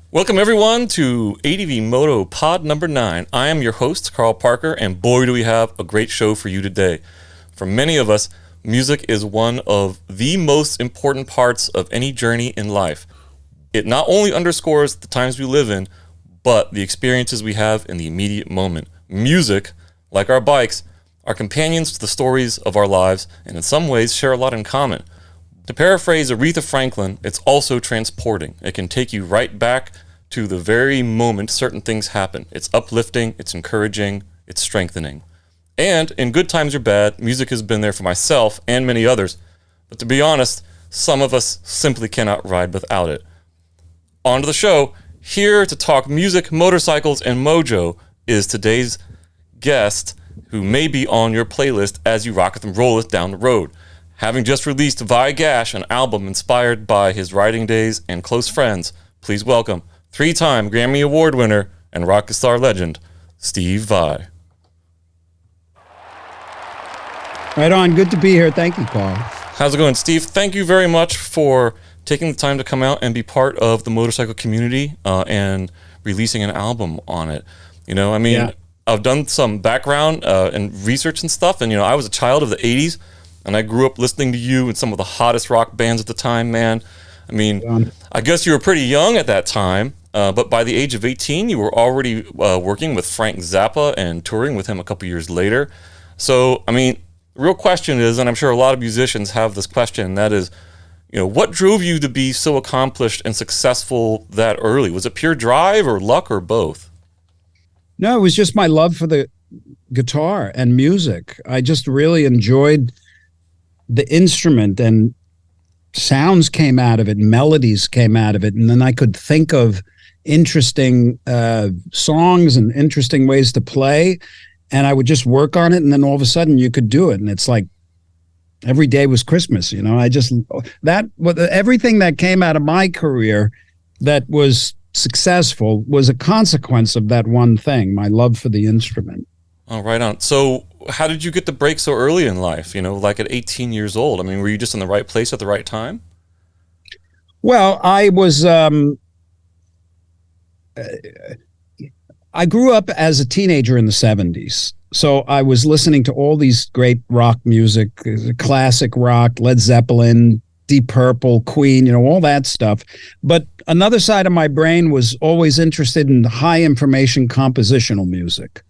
Welcome everyone to ADVMoto Pod number 9. I am your host, Carl Parker, and boy do we have a great show for you today. For many of us, music is one of the most important parts of any journey in life. It not only underscores the times we live in, but the experiences we have in the immediate moment. Music, like our bikes, are companions to the stories of our lives, and in some ways share a lot in common. To paraphrase Aretha Franklin, it's also transporting. It can take you right back to the very moment certain things happen. It's uplifting, it's encouraging, it's strengthening. And in good times or bad, music has been there for myself and many others. But to be honest, some of us simply cannot ride without it. On to the show. Here to talk music, motorcycles, and Mojo is today's guest, who may be on your playlist as you rocketh and rolleth down the road. Having just released via Gash, an album inspired by his riding days and close friends, please welcome 3-time Grammy Award winner and rock star legend, Steve Vai. Right on. Good to be here. Thank you, Paul. How's it going, Steve? Thank you very much for taking the time to come out and be part of the motorcycle community and releasing an album on it. You know, I mean, yeah. I've done some background and research and stuff, and, you know, I was a child of the 80s. And I grew up listening to you and some of the hottest rock bands at the time, man. I mean, I guess you were pretty young at that time, but by the age of 18, you were already working with Frank Zappa and touring with him a couple years later. So, I mean, the real question is, and I'm sure a lot of musicians have this question, and that is, you know, what drove you to be so accomplished and successful that early? Was it pure drive or luck or both? No, it was just my love for the guitar and music. I just really enjoyed the instrument, and sounds came out of it, melodies came out of it, and then I could think of interesting songs and interesting ways to play, and I would just work on it, and then all of a sudden you could do it, and it's like every day was Christmas, you know. Everything that came out of my career that was successful was a consequence of that one thing, my love for the instrument. Oh, right on. So how did you get the break so early in life, you know, like at 18 years old? I mean, were you just in the right place at the right time? Well, I was, I grew up as a teenager in the 70s. So I was listening to all these great rock music, classic rock, Led Zeppelin, Deep Purple, Queen, you know, all that stuff. But another side of my brain was always interested in high information compositional music.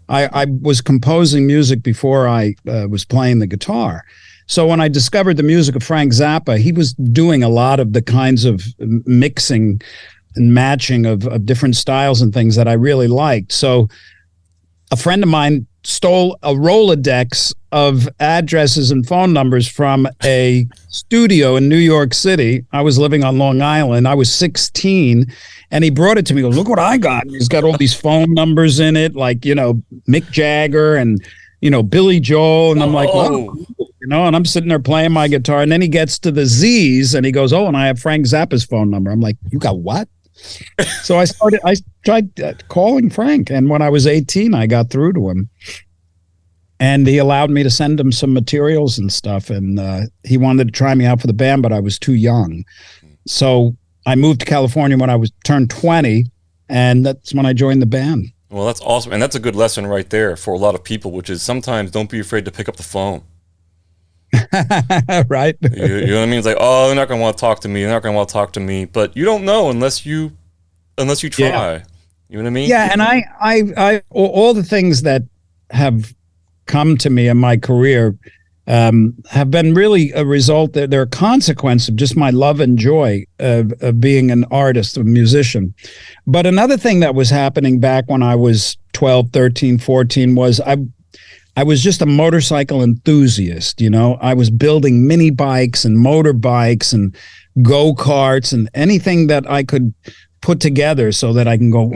I was composing music before I was playing the guitar. So when I discovered the music of Frank Zappa, he was doing a lot of the kinds of mixing and matching of different styles and things that I really liked. So a friend of mine stole a Rolodex of addresses and phone numbers from a studio in New York City. I was living on Long Island. I was 16, and he brought it to me. He goes, look what I got. He's got all these phone numbers in it, like, you know, Mick Jagger and, you know, Billy Joel. And I'm like, oh, you know, and I'm sitting there playing my guitar. And then he gets to the Z's and he goes, oh, and I have Frank Zappa's phone number. I'm like, you got what? So I tried calling Frank, and when I was 18, I got through to him, and he allowed me to send him some materials and stuff, and he wanted to try me out for the band, but I was too young. So I moved to California when I turned 20, and that's when I joined the band. Well, that's awesome, and that's a good lesson right there for a lot of people, which is sometimes don't be afraid to pick up the phone. Right. You know what I mean? It's like, oh, they're not going to want to talk to me. They're not going to want to talk to me. But you don't know unless you try. Yeah. You know what I mean? Yeah. And I all the things that have come to me in my career have been really a result. They're a consequence of just my love and joy of being an artist, a musician. But another thing that was happening back when I was 12, 13, 14 was I was just a motorcycle enthusiast, you know. I was building mini bikes and motorbikes and go-karts and anything that I could put together so that I can go,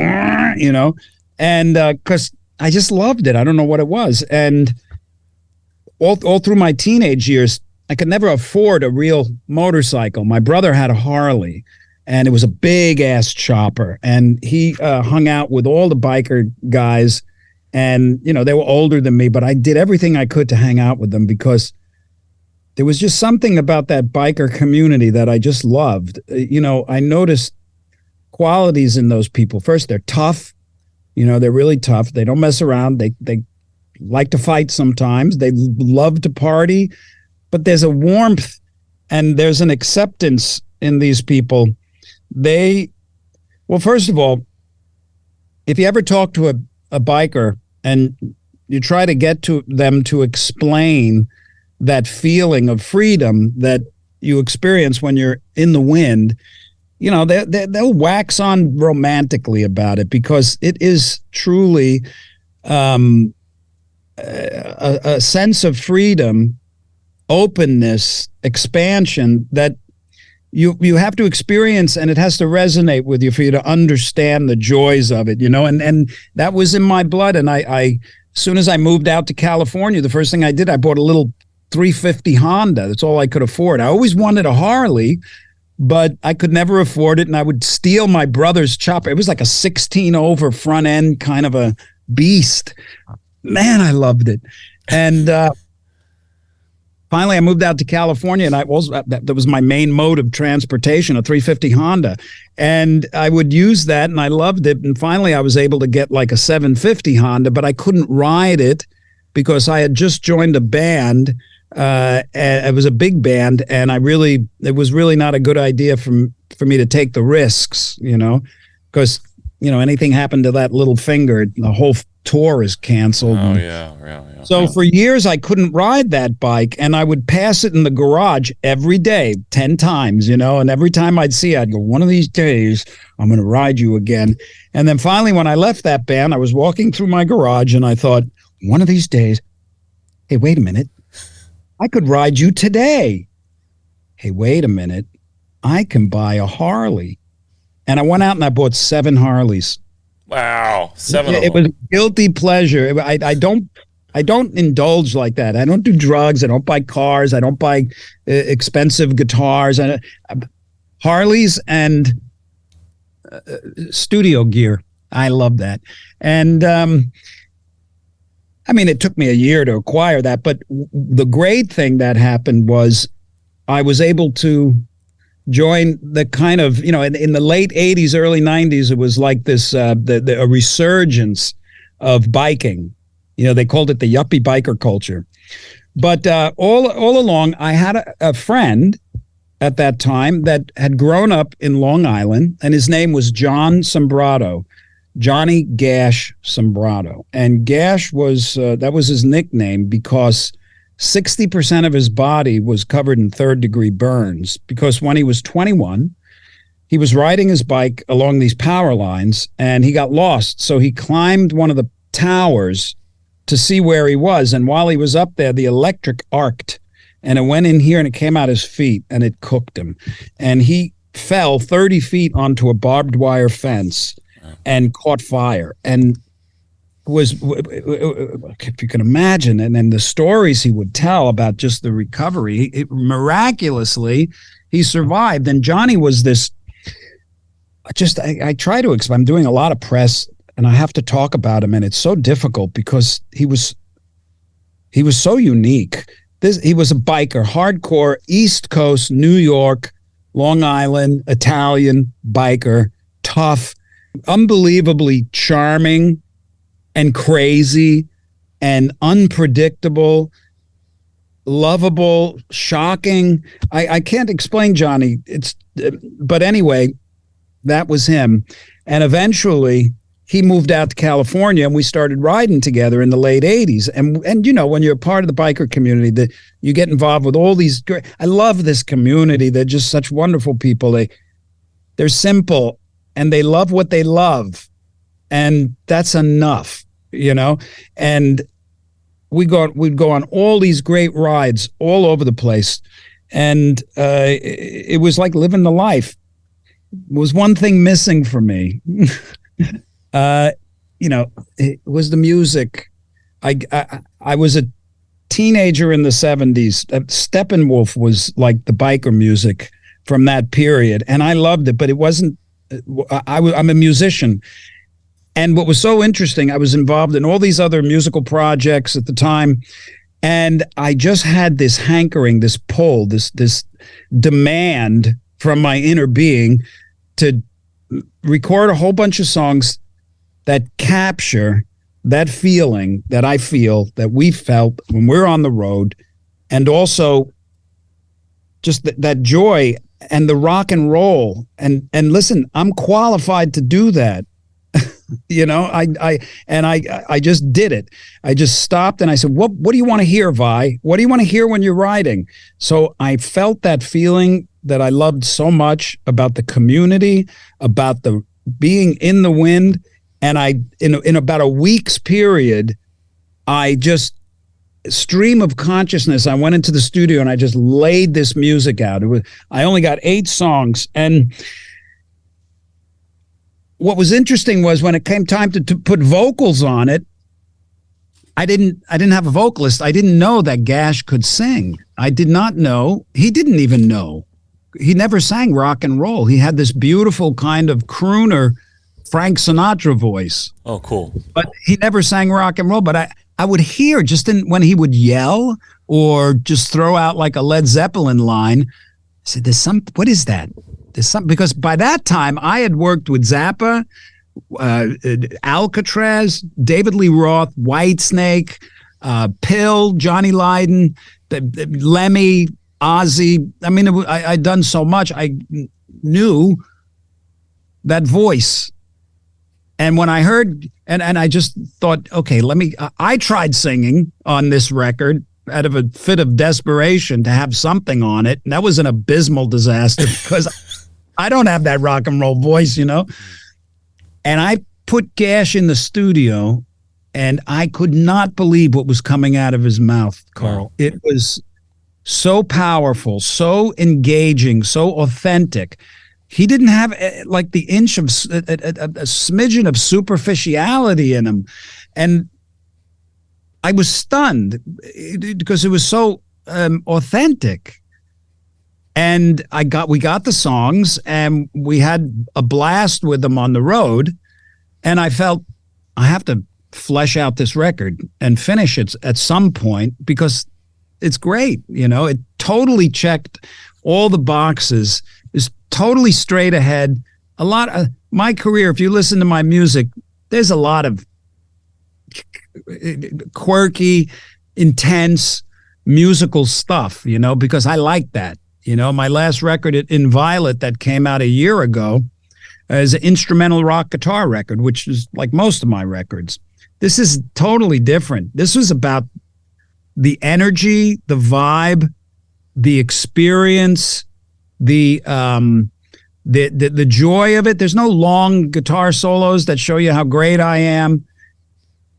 you know, and because I just loved it. I don't know what it was. And all through my teenage years, I could never afford a real motorcycle. My brother had a Harley, and it was a big-ass chopper, and he hung out with all the biker guys. And, you know, they were older than me, but I did everything I could to hang out with them because there was just something about that biker community that I just loved. I noticed qualities in those people. First, they're tough. They're really tough. They don't mess around. They like to fight sometimes. They love to party, but there's a warmth and there's an acceptance in these people. Well, first of all, if you ever talk to a biker and you try to get to them to explain that feeling of freedom that you experience when you're in the wind, they'll wax on romantically about it, because it is truly a sense of freedom, openness, expansion that you have to experience, and it has to resonate with you for you to understand the joys of it, and that was in my blood. And I as soon as I moved out to California, the first thing I did, I bought a little 350 Honda. That's all I could afford. I always wanted a Harley, but I could never afford it, and I would steal my brother's chopper. It was like a 16 over front end kind of a beast. Man, I loved it. And finally, I moved out to California, and that was my main mode of transportation, a 350 Honda. And I would use that, and I loved it. And finally, I was able to get like a 750 Honda, but I couldn't ride it because I had just joined a band. And it was a big band, and it was really not a good idea for me to take the risks, because anything happened to that little finger, the whole tour is canceled. Oh yeah. So for years I couldn't ride that bike, and I would pass it in the garage every day, 10 times, and every time I'd see it, I'd go, one of these days I'm going to ride you again. And then finally, when I left that band, I was walking through my garage, and I thought, one of these days, hey, wait a minute, I could ride you today. Hey, wait a minute, I can buy a Harley. And I went out and I bought 7 Harleys. Wow, 7 of them. It was a guilty pleasure. I don't indulge like that. I don't do drugs. I don't buy cars. I don't buy expensive guitars. Harleys and studio gear. I love that. And it took me a year to acquire that, but the great thing that happened was I was able to join the kind of, in the late 80s, early 90s, it was like this, a resurgence of biking. They called it the yuppie biker culture. But all along, I had a friend at that time that had grown up in Long Island, and his name was John Sombrotto. Johnny Gash Sombrotto. And Gash that was his nickname because 60% of his body was covered in third-degree burns, because when he was 21, he was riding his bike along these power lines, and he got lost. So he climbed one of the towers to see where he was, and while he was up there, the electric arced, and it went in here, and it came out his feet, and it cooked him. And he fell 30 feet onto a barbed wire fence and caught fire, and if you can imagine, and then the stories he would tell about just the recovery, miraculously he survived. And Johnny was this, I try to explain, I'm doing a lot of press and I have to talk about him, and it's so difficult because he was so unique. He was a biker, hardcore, East Coast, New York, Long Island, Italian biker, tough, unbelievably charming and crazy and unpredictable, lovable, shocking. I can't explain Johnny. But anyway, that was him. And eventually he moved out to California, and we started riding together in the late 80s. And when you're a part of the biker community, that you get involved with all these great, I love this community. They're just such wonderful people. They're simple, and they love what they love. And that's enough, and we'd go on all these great rides all over the place. And it was like living the life. There was one thing missing for me. It was the music. I was a teenager in the 70s. Steppenwolf was like the biker music from that period, and I loved it, but it wasn't, I'm a musician. And what was so interesting, I was involved in all these other musical projects at the time, And I just had this hankering, this pull, this demand from my inner being to record a whole bunch of songs that capture that feeling that I feel, that we felt when we're on the road, and also just that joy and the rock and roll. And listen, I'm qualified to do that. You know, I just did it. I just stopped and I said, what do you want to hear, Vi? What do you want to hear when you're riding? So I felt that feeling that I loved so much about the community, about the being in the wind. And in about a week's period, I just, stream of consciousness, I went into the studio and I just laid this music out. I only got 8 songs. And what was interesting was when it came time to put vocals on it, I didn't have a vocalist. I didn't know that Gash could sing. I did not know. He didn't even know. He never sang rock and roll. He had this beautiful kind of crooner Frank Sinatra voice. Oh, cool. But he never sang rock and roll. But I would hear just when he would yell or just throw out like a Led Zeppelin line. I said, what is that? Because by that time I had worked with Zappa, Alcatraz, David Lee Roth, Whitesnake, Pill, Johnny Lydon, Lemmy, Ozzy. I mean, I'd done so much. I knew that voice. And when I heard, and I just thought, okay, I tried singing on this record out of a fit of desperation to have something on it. And that was an abysmal disaster because I don't have that rock and roll voice, you know. And I put Gash in the studio and I could not believe what was coming out of his mouth, Carl. Wow. It was so powerful, so engaging, so authentic. He didn't have like the inch of a smidgen of superficiality in him. And I was stunned because it was so authentic. And we got the songs and we had a blast with them on the road. And I felt I have to flesh out this record and finish it at some point because it's great. You know, it totally checked all the boxes. It's totally straight ahead. A lot of my career, if you listen to my music, there's a lot of quirky, intense musical stuff, you know, because I like that. You know, my last record in Violet that came out a year ago is an instrumental rock guitar record, which is like most of my records. This is totally different. This was about the energy, the vibe, the experience, the joy of it. There's no long guitar solos that show you how great I am.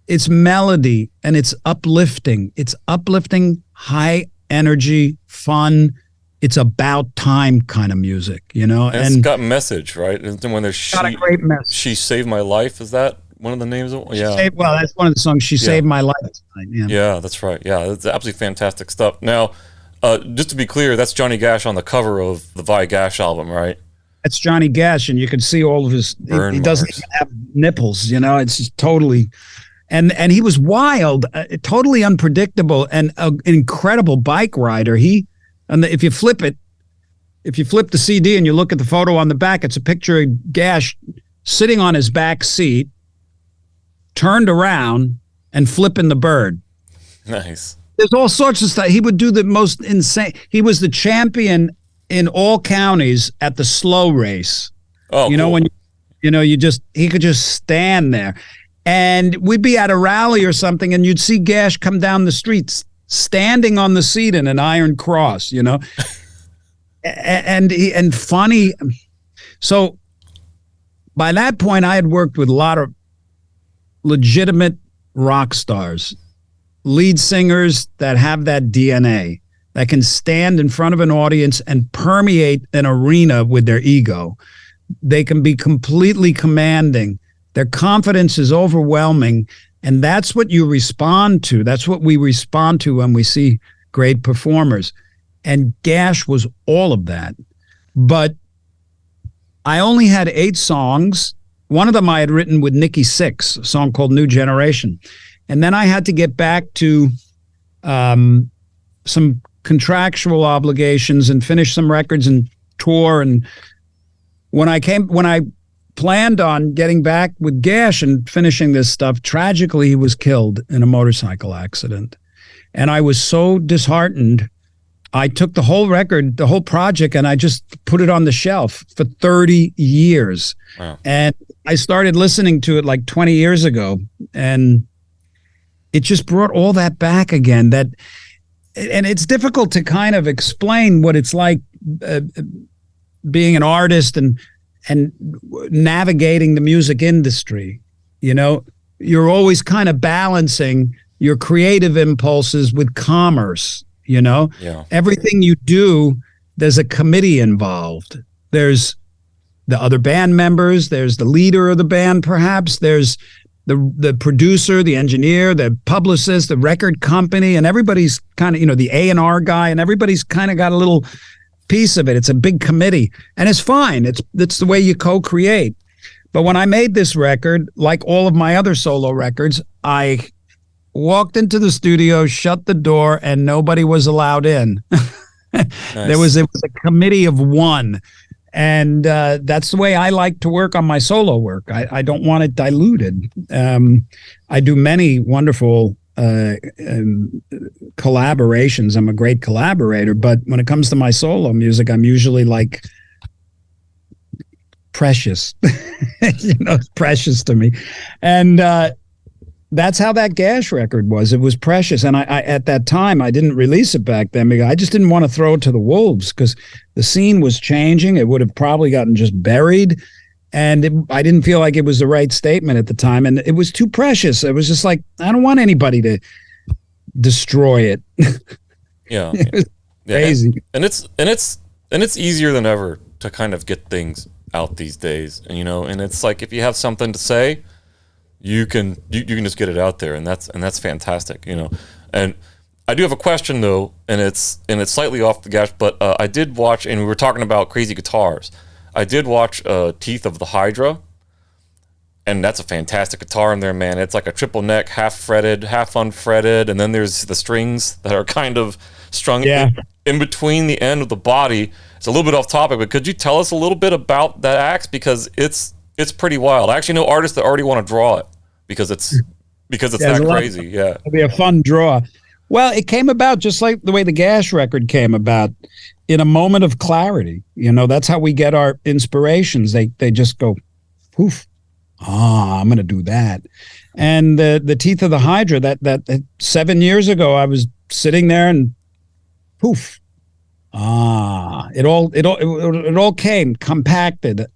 It's melody and it's uplifting. It's uplifting, high energy, fun. It's about time kind of music, you know. And it's got message, right? And when there's got a great message. She Saved My Life. Is that one of the names of it? Yeah. That's one of the songs. She Saved My Life. Yeah, that's right. Yeah, it's absolutely fantastic stuff. Now, just to be clear, that's Johnny Gash on the cover of the Vi Gash album, right? That's Johnny Gash, and you can see all of his. He doesn't even have nipples, you know. It's just totally, and he was wild, totally unpredictable, and an incredible bike rider. If you flip the CD and you look at the photo on the back, it's a picture of Gash sitting on his back seat, turned around and flipping the bird. Nice. There's all sorts of stuff. He would do the most insane. He was the champion in all counties at the slow race. Oh, you know, cool. He could just stand there. And we'd be at a rally or something and you'd see Gash come down the streets standing on the seat in an iron cross, you know, and funny. So by that point, I had worked with a lot of legitimate rock stars, lead singers that have that DNA, that can stand in front of an audience and permeate an arena with their ego. They can be completely commanding. Their confidence is overwhelming. And that's what you respond to. That's what we respond to when we see great performers. And Gash was all of that. But I only had 8 songs. One of them I had written with Nikki Sixx, a song called New Generation. And then I had to get back to some contractual obligations and finish some records and tour. And when I planned on getting back with Gash and finishing this stuff, tragically he was killed in a motorcycle accident. And I was so disheartened. I took the whole record, the whole project, and I just put it on the shelf for 30 years. Wow. And I started listening to it like 20 years ago. And it just brought all that back again. And it's difficult to kind of explain what it's like being an artist and navigating the music industry. You know, you're always kind of balancing your creative impulses with commerce. You know, Everything you do, there's a committee involved. There's the other band members. There's the leader of the band, perhaps. There's the producer, the engineer, the publicist, the record company, and everybody's kind of, the A&R guy, and everybody's kind of got a little piece of it. It's a big committee, and it's fine. It's the way you co-create. But when I made this record, like all of my other solo records, I walked into the studio, shut the door, and nobody was allowed in. Nice. It was a committee of one. And that's the way I like to work on my solo work. I don't want it diluted. I do many wonderful collaborations. I'm a great collaborator, but when it comes to my solo music, I'm usually like precious. It's precious to me. And that's how that Gash record was. It was precious. And I at that time, I didn't release it back then because I just didn't want to throw it to the wolves because the scene was changing. It would have probably gotten just buried. And I didn't feel like it was the right statement at the time. And it was too precious. It was just like, I don't want anybody to destroy it. Yeah. It was crazy. And it's easier than ever to kind of get things out these days. And, and it's like, if you have something to say, you can just get it out there, and that's fantastic, And I do have a question though, and it's slightly off the Gash, but I did watch, and we were talking about crazy guitars. I did watch Teeth of the Hydra, and that's a fantastic guitar in there, man. It's like a triple neck, half fretted, half unfretted, and then there's the strings that are kind of strung in between the end of the body. It's a little bit off topic, but could you tell us a little bit about that axe, because it's pretty wild. I actually know artists that already want to draw it because it's that crazy. Yeah. It'll be a fun draw. Well, it came about just like the way the Gash record came about, in a moment of clarity. That's how we get our inspirations. They just go, poof. I'm going to do that. And the Teeth of the Hydra, that 7 years ago, I was sitting there and poof. It all came compacted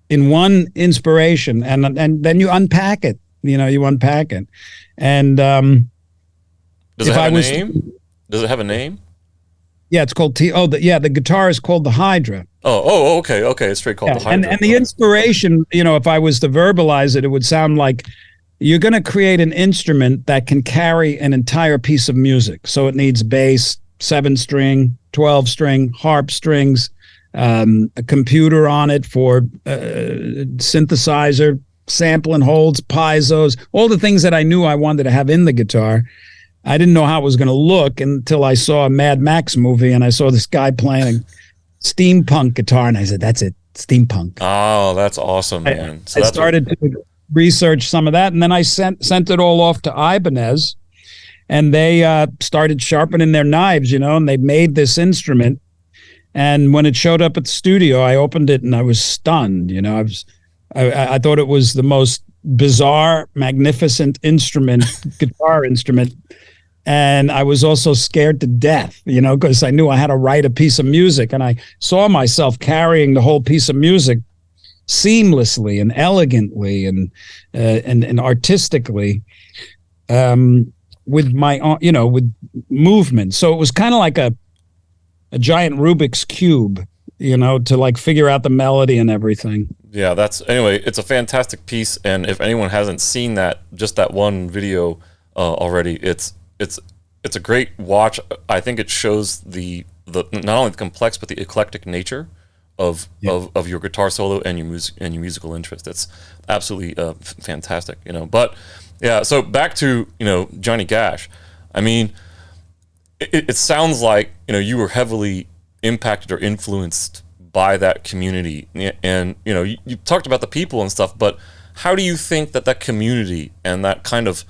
in one inspiration, and then you unpack it. You unpack it, and does it have a name? Does it have a name? Yeah, it's called the guitar is called the Hydra. Oh, okay, it's straight called the Hydra. And the inspiration, if I was to verbalize it, it would sound like you're going to create an instrument that can carry an entire piece of music. So it needs bass, 7-string, 12-string, harp strings, a computer on it for synthesizer, sampling holds, piezo's, all the things that I knew I wanted to have in the guitar. I didn't know how it was going to look until I saw a Mad Max movie and I saw this guy playing a steampunk guitar, and I said, that's it, steampunk. Oh, that's awesome, man. I started to research some of that, and then I sent it all off to Ibanez, and they started sharpening their knives, and they made this instrument. And when it showed up at the studio, I opened it and I was stunned. I thought it was the most bizarre, magnificent guitar instrument. And I was also scared to death, because I knew I had to write a piece of music, and I saw myself carrying the whole piece of music seamlessly and elegantly and artistically, with my, with movement. So it was kind of like a giant Rubik's Cube, to like figure out the melody and everything. Yeah, anyway, it's a fantastic piece. And if anyone hasn't seen just that one video already, it's a great watch. I think it shows the not only the complex, but the eclectic nature of your guitar solo and your musical interest. It's absolutely fantastic, But yeah, so back to, Johnny Gash. I mean, it sounds like, you were heavily impacted or influenced by that community. And, you talked about the people and stuff, but how do you think that community and that kind of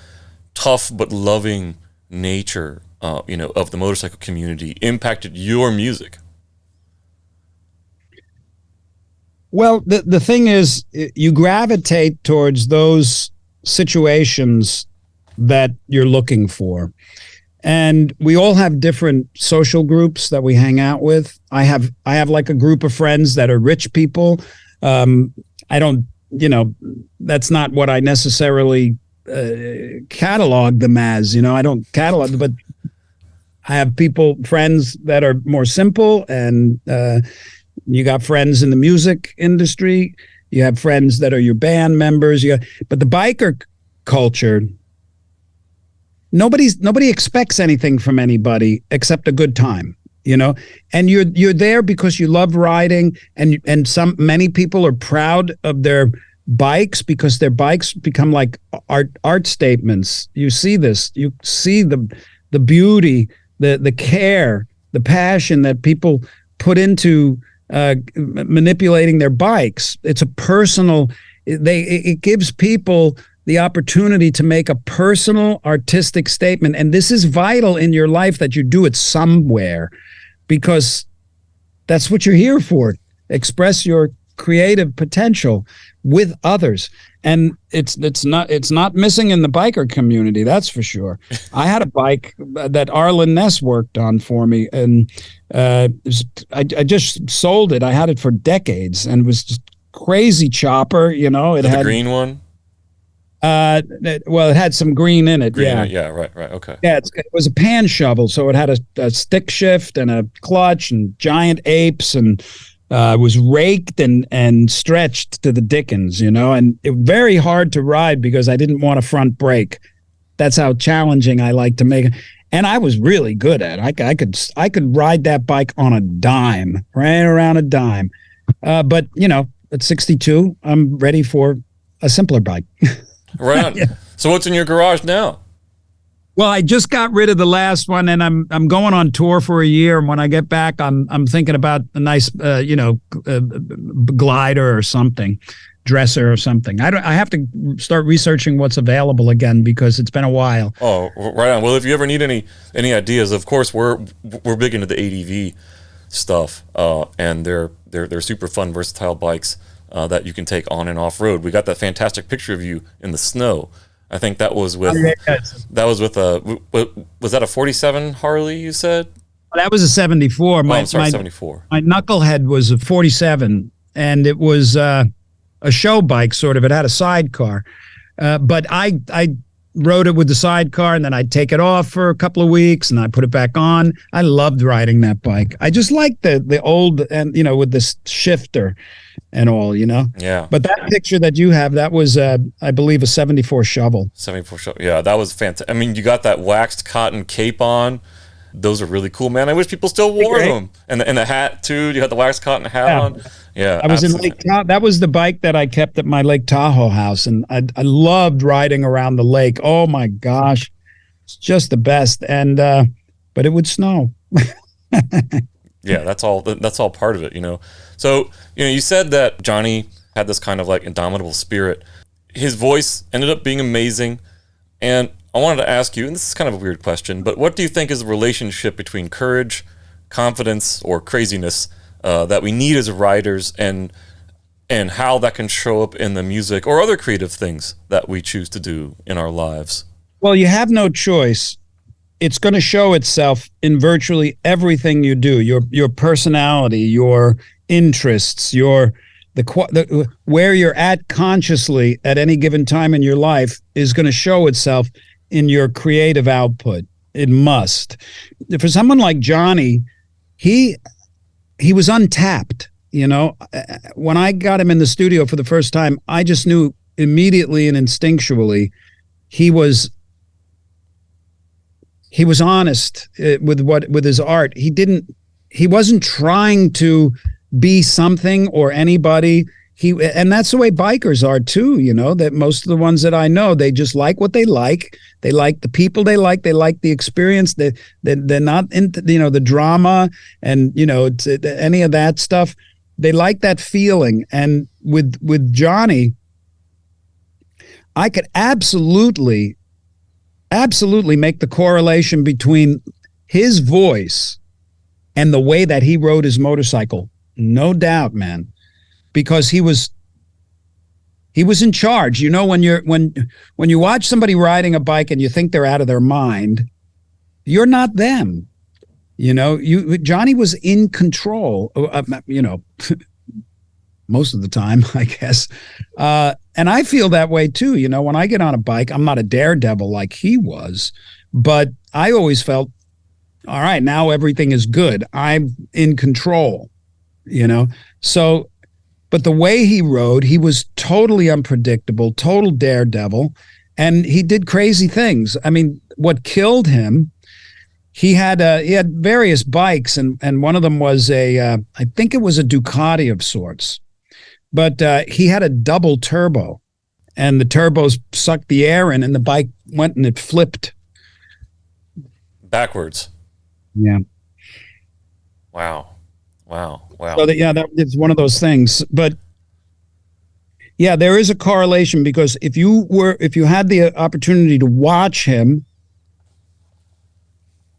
tough but loving nature, of the motorcycle community impacted your music? Well, the thing is, you gravitate towards those situations that you're looking for. And we all have different social groups that we hang out with. I have like a group of friends that are rich people. I don't, that's not what I necessarily catalog them as. I don't catalog, but I have friends that are more simple, and you got friends in the music industry. You have friends that are your band members. But the biker culture, nobody expects anything from anybody except a good time, and you're there because you love riding, and many people are proud of their bikes because their bikes become like art statements. You see this, you see the beauty, the care, the passion that people put into manipulating their bikes. It's a personal, it gives people the opportunity to make a personal artistic statement. And this is vital in your life, that you do it somewhere, because that's what you're here for. Express your creative potential with others. And it's not missing in the biker community, that's for sure. I had a bike that Arlen Ness worked on for me, and I just sold it. I had it for decades, and it was just crazy chopper, it had the green one. Well, it had some green in it. Green, yeah, right, okay. Yeah, it was a pan shovel, so it had a stick shift and a clutch and giant apes, and it was raked and stretched to the dickens, and it very hard to ride because I didn't want a front brake. That's how challenging I like to make it. And I was really good at it. I could ride that bike on a dime, right around a dime. But at 62, I'm ready for a simpler bike. Right on. Yeah. So what's in your garage now? Well, I just got rid of the last one, and I'm going on tour for a year. And when I get back, I'm thinking about a nice, glider or something, dresser or something. I have to start researching what's available again, because it's been a while. Oh, right on. Well, if you ever need any ideas, of course we're big into the ADV stuff, and they're super fun, versatile bikes that you can take on and off road. We got that fantastic picture of you in the snow. I think that was with was that a 47 Harley you said? That was a 74. I'm sorry, 74. My knucklehead was a 47, and it was a show bike, sort of. It had a sidecar, but I rode it with the sidecar, and then I'd take it off for a couple of weeks, and I put it back on. I loved riding that bike. I just liked the old, and with this shifter and all, Yeah. But that picture that you have, that was, I believe, a 74 shovel. 74 shovel. Yeah, that was fantastic. I mean, you got that waxed cotton cape on. Those are really cool, man. I wish people still wore them. And the hat, too. You had the waxed cotton hat on. Yeah, I was in Lake Tahoe. That was the bike that I kept at my Lake Tahoe house, and I loved riding around the lake. Oh, my gosh. It's just the best. And but it would snow. Yeah, that's all part of it, So, you said that Johnny had this kind of like indomitable spirit. His voice ended up being amazing. And I wanted to ask you, and this is kind of a weird question, but what do you think is the relationship between courage, confidence, or craziness that we need as riders, and how that can show up in the music or other creative things that we choose to do in our lives? Well, you have no choice. It's going to show itself in virtually everything you do. Your personality, your interests, where you're at consciously at any given time in your life is going to show itself in your creative output. It must. For someone like Johnny, he was untapped. When I got him in the studio for the first time, I just knew immediately and instinctually he was honest with his art. He wasn't trying to be something or anybody. And that's the way bikers are too, that most of the ones that I know, they just like what they like. They like the people they like the experience. They're not into, the drama and, any of that stuff. They like that feeling. And with Johnny, I could absolutely make the correlation between his voice and the way that he rode his motorcycle. No doubt, man. Because he was in charge. When you watch somebody riding a bike and you think they're out of their mind, you're not them. Johnny was in control. Most of the time, I guess. And I feel that way too. When I get on a bike, I'm not a daredevil like he was, but I always felt, all right, now everything is good. I'm in control. So. But the way he rode, he was totally unpredictable, total daredevil, and he did crazy things. I mean, what killed him, he had various bikes, and one of them was I think it was a Ducati of sorts, but he had a double turbo, and the turbos sucked the air in, and the bike went and it flipped backwards. Yeah. Wow. So that is one of those things. But yeah, there is a correlation, because if you had the opportunity to watch him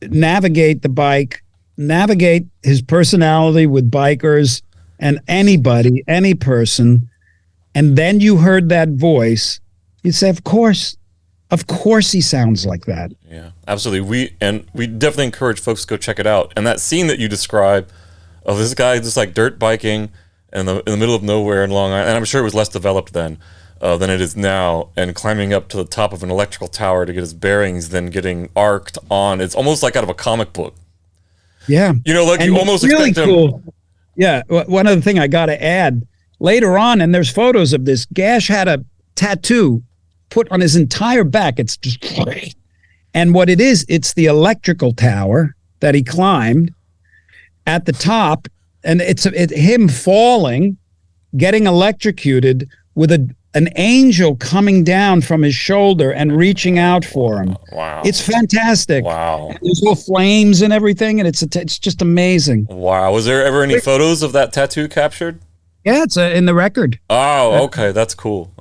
navigate the bike, navigate his personality with bikers and anybody, any person, and then you heard that voice, you'd say, of course he sounds like that. Yeah, absolutely. We definitely encourage folks to go check it out. And that scene that you describe of this guy just like dirt biking in the middle of nowhere in Long Island, and I'm sure it was less developed then than it is now, and climbing up to the top of an electrical tower to get his bearings, then getting arced on. It's almost like out of a comic book. Yeah. Like and you almost really expect cool. Yeah. One other thing I got to add, later on, and there's photos of this, Gash had a tattoo put on his entire back. It's just, and what it is, it's the electrical tower that he climbed at the top, and it's him falling, getting electrocuted with an angel coming down from his shoulder and reaching out for him. Wow. It's fantastic. Wow. And there's little flames and everything, and it's just amazing. Wow. Was there ever any photos of that tattoo captured? Yeah, it's in the record. Oh, okay. That's cool.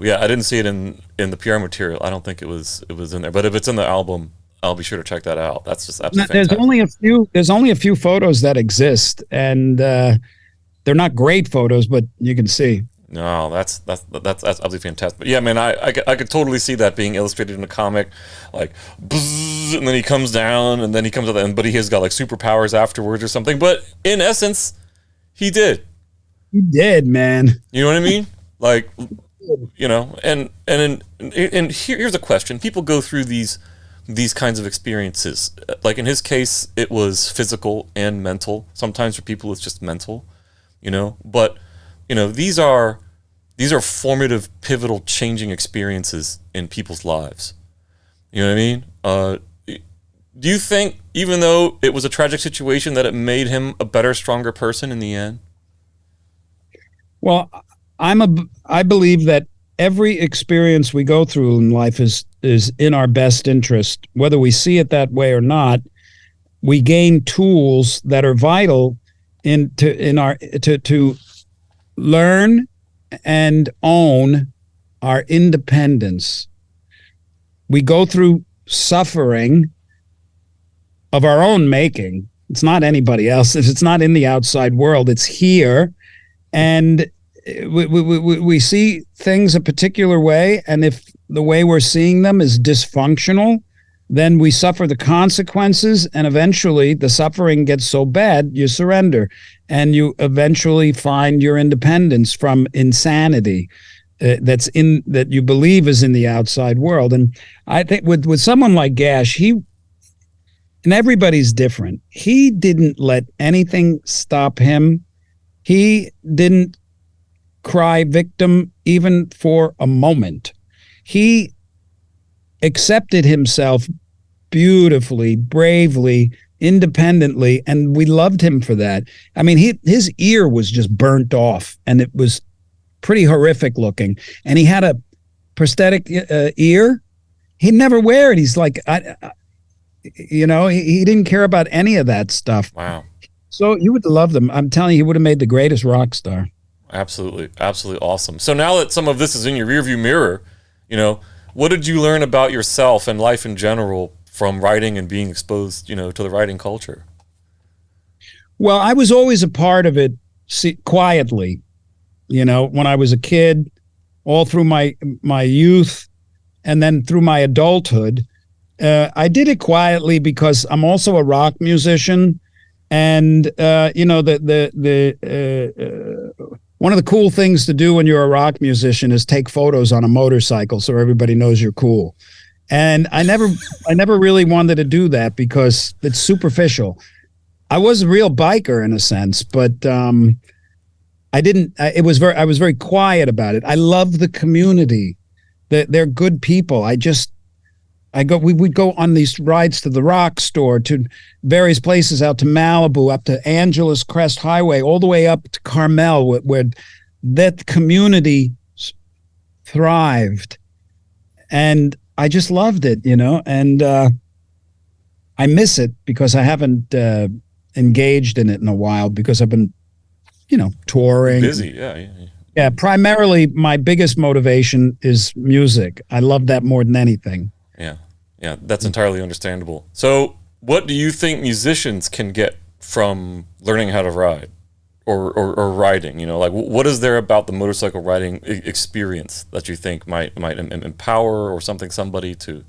Yeah, I didn't see it in the PR material. I don't think it was in there. But if it's in the album, I'll be sure to check that out. That's just absolutely fantastic. There's only a few photos that exist, and they're not great photos, but you can see. No, that's absolutely fantastic. But yeah, man, I could totally see that being illustrated in a comic, like, bzzz, and then he comes down, and then he comes up, but he has got like superpowers afterwards or something. But in essence, he did. He did, man. You know what I mean? Like, and here's a question: people go through these kinds of experiences. Like in his case, it was physical and mental. Sometimes for people, it's just mental. But these are formative, pivotal, changing experiences in people's lives. You know what I mean? Do you think, even though it was a tragic situation, that it made him a better, stronger person in the end? Well, I believe that every experience we go through in life is in our best interest. Whether we see it that way or not, we gain tools that are vital to learn and own our independence. We go through suffering of our own making. It's not anybody else. It's not in the outside world. It's here. And we see things a particular way, and if the way we're seeing them is dysfunctional, then we suffer the consequences, and eventually the suffering gets so bad you surrender, and you eventually find your independence from insanity that you believe is in the outside world. And I think with someone like Gash, and everybody's different, he didn't let anything stop him. He didn't cry victim even for a moment. He accepted himself beautifully, bravely, independently, and we loved him for that. I mean, his ear was just burnt off, and it was pretty horrific looking, and he had a prosthetic ear. He'd never wear it. He's like, he didn't care about any of that stuff. Wow. So you would love them. I'm telling you, he would have made the greatest rock star. Absolutely. Absolutely awesome. So now that some of this is in your rearview mirror, what did you learn about yourself and life in general from writing and being exposed, to the writing culture? Well, I was always a part of it quietly, when I was a kid, all through my youth, and then through my adulthood. I did it quietly because I'm also a rock musician, and one of the cool things to do when you're a rock musician is take photos on a motorcycle so everybody knows you're cool. And I never really wanted to do that because it's superficial. I was a real biker in a sense, but I was very quiet about it. I love the community. They're good people. We would go on these rides to the rock store, to various places, out to Malibu, up to Angeles Crest Highway, all the way up to Carmel, where that community thrived. And I just loved it, and I miss it because I haven't engaged in it in a while because I've been, touring. Busy, yeah. Yeah, primarily my biggest motivation is music. I love that more than anything. Yeah, that's entirely understandable. So what do you think musicians can get from learning how to ride or riding? What is there about the motorcycle riding experience that you think might empower or somebody to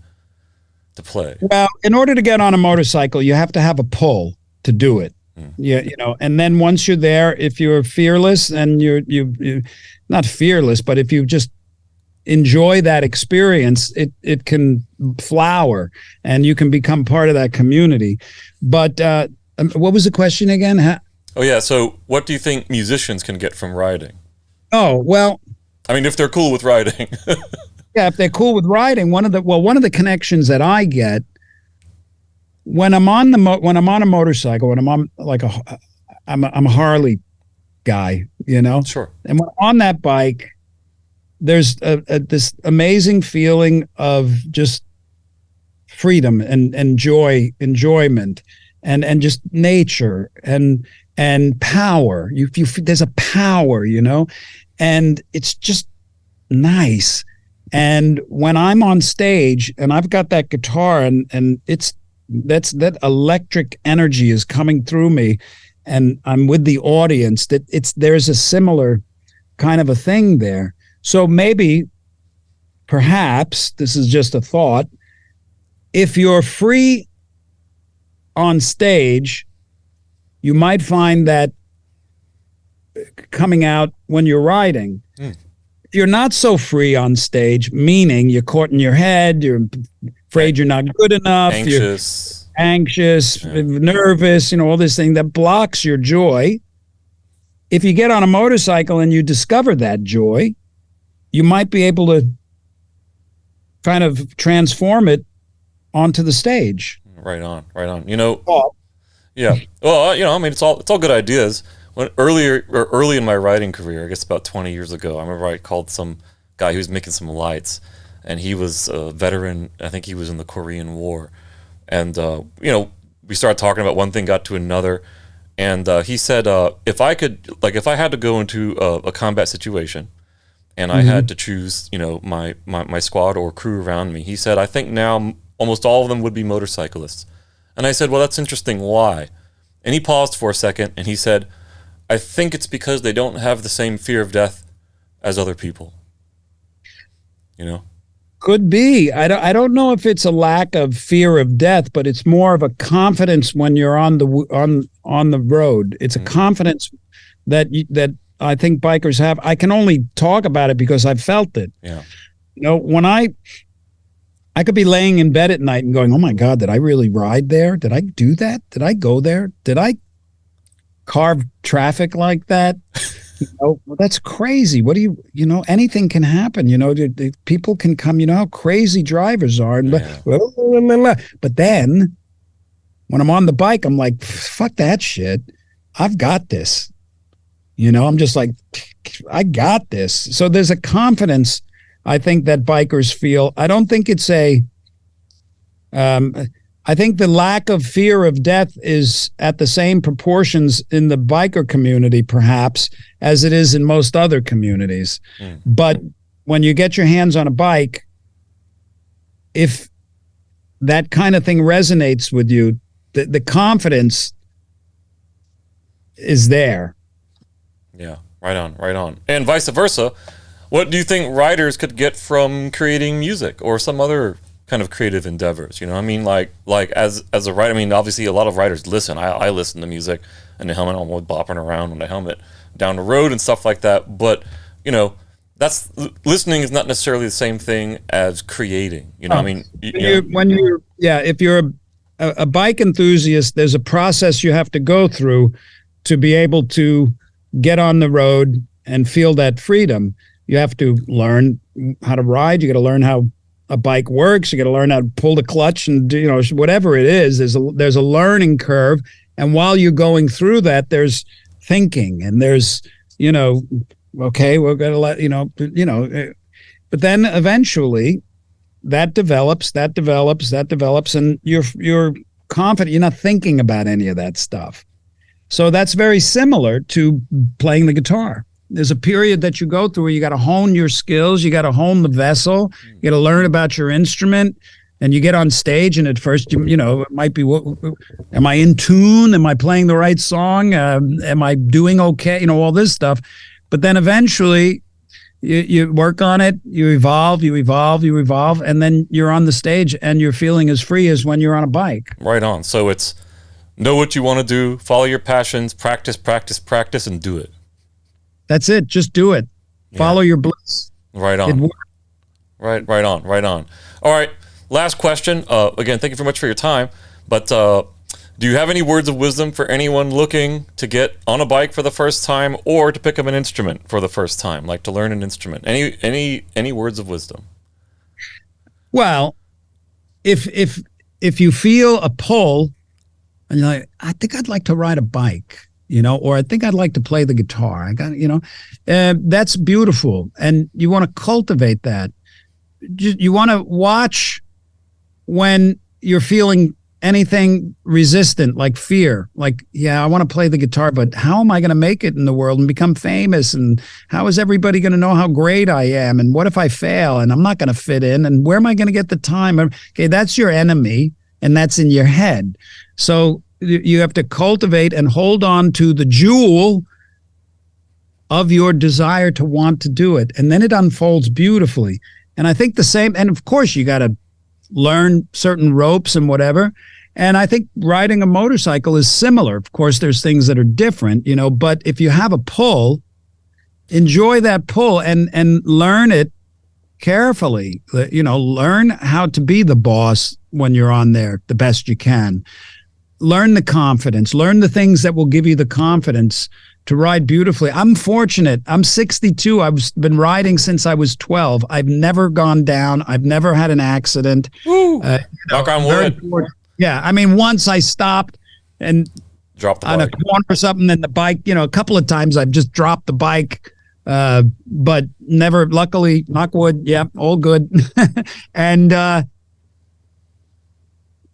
play? Well, in order to get on a motorcycle, you have to have a pull to do it. Yeah, and then once you're there, if you're fearless and you're not fearless, but if you just enjoy that experience, it can flower and you can become part of that community. But what was the question again? Oh yeah, so what do you think musicians can get from riding? Oh, well, I mean, if they're cool with riding. Yeah, if they're cool with riding, one of the connections that I get when I'm on a motorcycle, when I'm on I'm a Harley guy, Sure. And when I'm on that bike, there's this amazing feeling of just freedom and enjoyment and just nature and power. There's a power, and it's just nice. And when I'm on stage and I've got that guitar and that electric energy is coming through me, and I'm with the audience, there's a similar kind of a thing there. So perhaps, this is just a thought, if you're free on stage, you might find that coming out when you're riding. If you're not so free on stage, meaning you're caught in your head, you're afraid you're not good enough, anxious, yeah. Nervous, all this thing that blocks your joy. If you get on a motorcycle and you discover that joy, you might be able to kind of transform it onto the stage. Right on. Yeah. Well, I mean, it's all good ideas. Early in my writing career, I guess about 20 years ago, I remember I called some guy who was making some lights, and he was a veteran. I think he was in the Korean War, and we started talking about one thing, got to another, and he said if I had to go into a combat situation, and I had to choose, my squad or crew around me, he said, I think now almost all of them would be motorcyclists. And I said, well, that's interesting. Why? And he paused for a second, and he said, I think it's because they don't have the same fear of death as other people. Could be. I don't know if it's a lack of fear of death, but it's more of a confidence when you're on the road. It's a confidence that I think bikers have. I can only talk about it because I've felt it. Yeah. When I could be laying in bed at night and going, oh my God, did I really ride there? Did I do that? Did I go there? Did I carve traffic like that? Well, that's crazy. What do anything can happen. People can come, how crazy drivers are. And But then when I'm on the bike, I'm like, fuck that shit. I've got this. I'm just like, I got this. So there's a confidence, I think, that bikers feel. I don't think it's I think the lack of fear of death is at the same proportions in the biker community, perhaps, as it is in most other communities. But when you get your hands on a bike, if that kind of thing resonates with you, the confidence is there. Yeah, right on. And vice versa. What do you think riders could get from creating music or some other kind of creative endeavors? I mean, like as a writer, I mean, obviously a lot of writers listen. I listen to music in the helmet. I'm bopping around on the helmet down the road and stuff like that. But, that's listening is not necessarily the same thing as creating. I mean, if you're a bike enthusiast, there's a process you have to go through to be able to get on the road and feel that freedom. You have to learn how to ride. You got to learn how a bike works. You got to learn how to pull the clutch and do, whatever it is. There's a learning curve, and while you're going through that, there's thinking and there's okay, we're gonna let but then eventually that develops, and you're confident. You're not thinking about any of that stuff. So that's very similar to playing the guitar. There's a period that you go through where you got to hone your skills, you got to hone the vessel, you got to learn about your instrument, and you get on stage, and at first, it might be, am I in tune? Am I playing the right song? Am I doing okay? All this stuff. But then eventually you work on it, you evolve, and then you're on the stage and you're feeling as free as when you're on a bike. Right on. So it's know what you want to do, follow your passions, practice, and do it. That's it. Just do it. Follow your bliss. Right on. Right on. All right. Last question. Again, thank you very much for your time. But do you have any words of wisdom for anyone looking to get on a bike for the first time or to pick up an instrument for the first time, like to learn an instrument? Any words of wisdom? Well, if you feel a pull and you're like, I think I'd like to ride a bike, or I think I'd like to play the guitar. That's beautiful. And you want to cultivate that. You want to watch when you're feeling anything resistant, like fear, like, I want to play the guitar, but how am I going to make it in the world and become famous? And how is everybody going to know how great I am? And what if I fail and I'm not going to fit in? And where am I going to get the time? Okay, that's your enemy, and that's in your head. So you have to cultivate and hold on to the jewel of your desire to want to do it. And then it unfolds beautifully. And I think the same, and of course you got to learn certain ropes and whatever. And I think riding a motorcycle is similar. Of course, there's things that are different, but if you have a pull, enjoy that pull and learn it carefully. Learn how to be the boss when you're on there the best you can. Learn the confidence, learn the things that will give you the confidence to ride beautifully. I'm fortunate. I'm 62. I've been riding since I was 12. I've never gone down. I've never had an accident. Knock on wood. Yeah. I mean, once I stopped and dropped the on bike. A corner or something, and the bike, a couple of times I've just dropped the bike, but never, luckily, knock wood. Yeah, all good. And,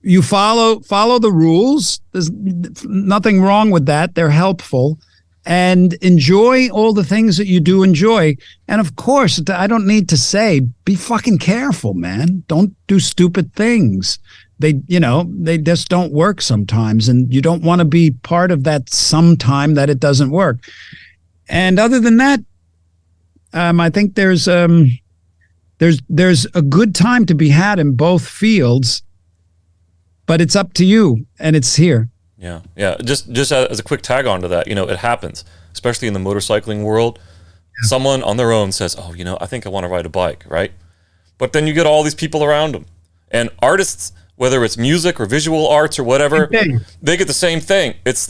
you follow the rules. There's nothing wrong with that. They're helpful. And enjoy all the things that you do enjoy. And of course, I don't need to say, be fucking careful, man. Don't do stupid things. They just don't work sometimes. And you don't want to be part of that sometime that it doesn't work. And other than that, I think there's a good time to be had in both fields, but it's up to you, and it's here. Yeah. Just as a quick tag on to that, it happens, especially in the motorcycling world. Yeah. Someone on their own says, "Oh, I think I want to ride a bike," right? But then you get all these people around them, and artists, whether it's music or visual arts or whatever, they get the same thing. It's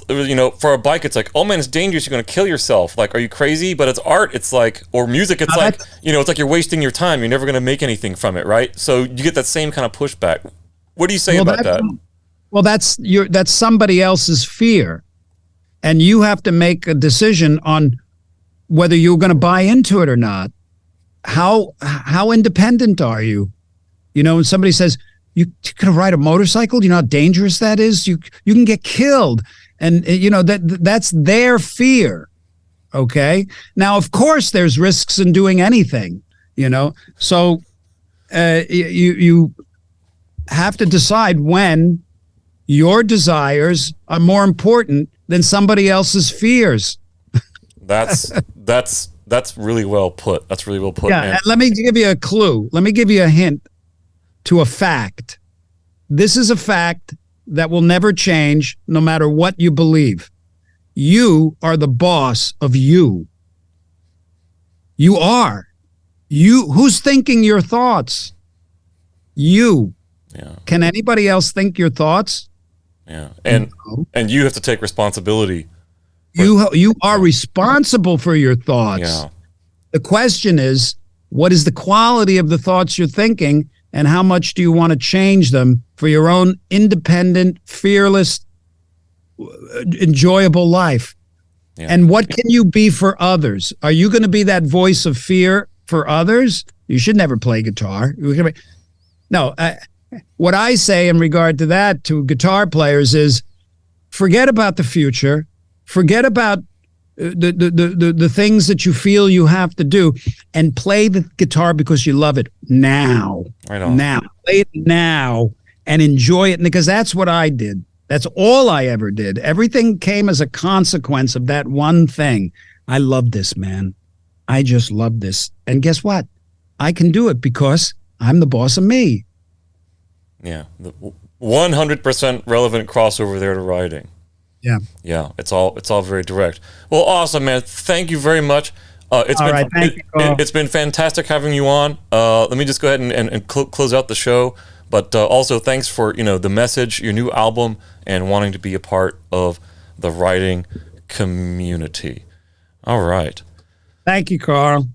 for a bike, it's like, "Oh man, it's dangerous. You're going to kill yourself. Like, are you crazy?" But it's art. It's like, or music. It's like, it's like you're wasting your time. You're never going to make anything from it, right? So you get that same kind of pushback. What do you say about that? Well, that's somebody else's fear. and you have to make a decision on whether you're going to buy into it or not. How independent are you? You know, when somebody says, you're going to ride a motorcycle, you know how dangerous that is? You can get killed. And, you know, that's their fear. Okay. Now, of course, there's risks in doing anything, you know. So you have to decide when your desires are more important than somebody else's fears. That's really well put. That's really well put. Yeah, and let me give you a clue. Let me give you a hint to a fact. This is a fact that will never change no matter what you believe. You are the boss of you. You are. Who's thinking your thoughts? You. Yeah. Can anybody else think your thoughts? Yeah. And you have to take responsibility. You are responsible for your thoughts. Yeah. The question is, what is the quality of the thoughts you're thinking, and how much do you want to change them for your own independent, fearless, enjoyable life? Yeah. And what can you be for others? Are you going to be that voice of fear for others? You should never play guitar. No, what I say in regard to that to guitar players is, forget about the future. Forget about the things that you feel you have to do, and play the guitar because you love it now. Right on. Now. Play it now and enjoy it, because that's what I did. That's all I ever did. Everything came as a consequence of that one thing. I love this, man. I just love this. And guess what? I can do it because I'm the boss of me. Yeah. The 100% relevant crossover there to writing. Yeah. Yeah. It's all very direct. Well, awesome, man. Thank you very much. It's been fantastic having you on. Let me just go ahead and close out the show. But also thanks for, the message, your new album, and wanting to be a part of the writing community. All right. Thank you, Carl.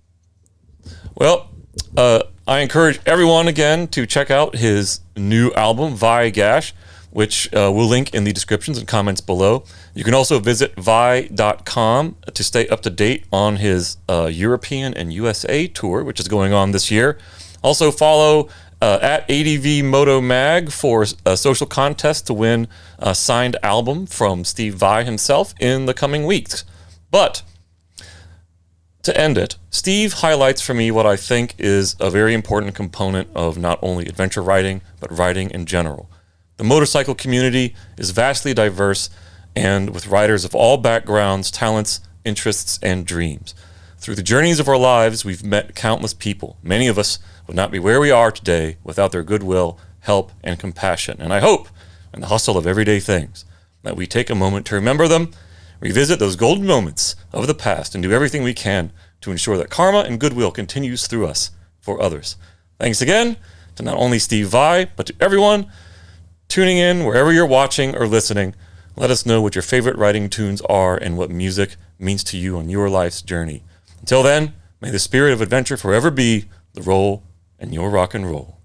Well, I encourage everyone again to check out his new album, Gash, which we'll link in the descriptions and comments below. You can also visit vi.com to stay up to date on his European and USA tour, which is going on this year. Also follow at ADVMoto Mag for a social contest to win a signed album from Steve Vai himself in the coming weeks. But to end it, Steve highlights for me what I think is a very important component of not only adventure writing, but writing in general. The motorcycle community is vastly diverse, and with riders of all backgrounds, talents, interests, and dreams. Through the journeys of our lives, we've met countless people. Many of us would not be where we are today without their goodwill, help, and compassion. And I hope, in the hustle of everyday things, that we take a moment to remember them, revisit those golden moments of the past, and do everything we can to ensure that karma and goodwill continues through us for others. Thanks again to not only Steve Vai, but to everyone tuning in wherever you're watching or listening. Let us know what your favorite writing tunes are and what music means to you on your life's journey. Until then, may the spirit of adventure forever be the roll in your rock and roll.